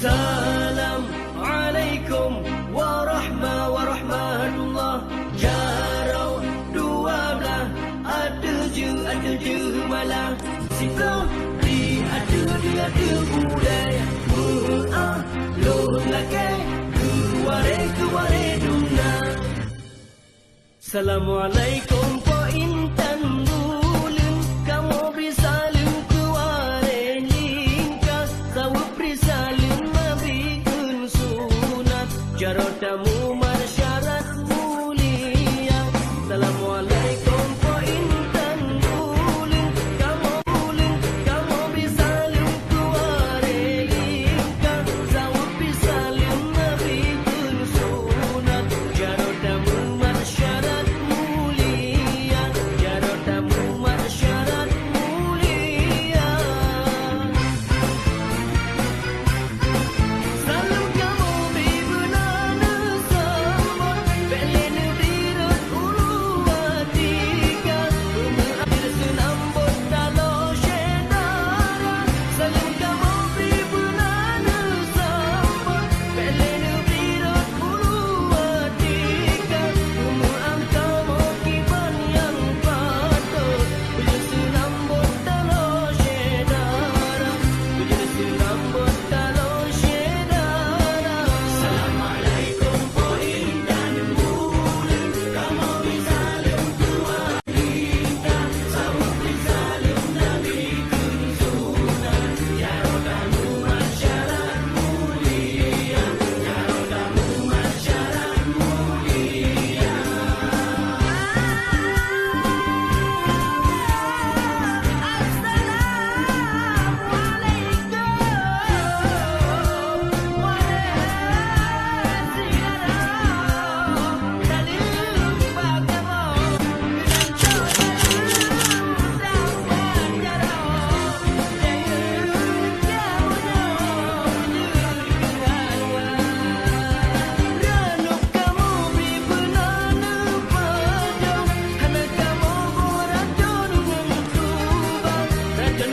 Assalamualaikum warahmatullah. Jarau dua belah, ada je malah. Siko di ada budaya. Loh lake kuware duna. Assalamualaikum po intan bulan. Kamu brisalin kuware lingkas. Sawu brisalin mabikun sunat. Jarau tamu marsyarat mulia. Assalamualaikum po intan bulan. Kamu brisalin kuware lingkas. Sawu brisalin mabikun sunat. Jarau tamu marsyarat mulia. Jarau tamu marsyarat mulia. Salam kamu bibunana sambut. Belenu dirut uluwatika. Umur senambut talo syedara. Salam kamu bibunana sambut. Belenu dirut uluwatika. Umur angkau kiban yang patut. Ujung senambut talo syedara. Ujung senambut talo syedara. Assalamualaikum po intan bulan. Kamu bisalum tua kita. Sawu bisalum nabi kun sunan. Jarau kamu marsyarat mulia. Jarau kamu marsyarat mulia. Ranuk kamu beri penana padang. Anak kamu racun dengan kubang. Racun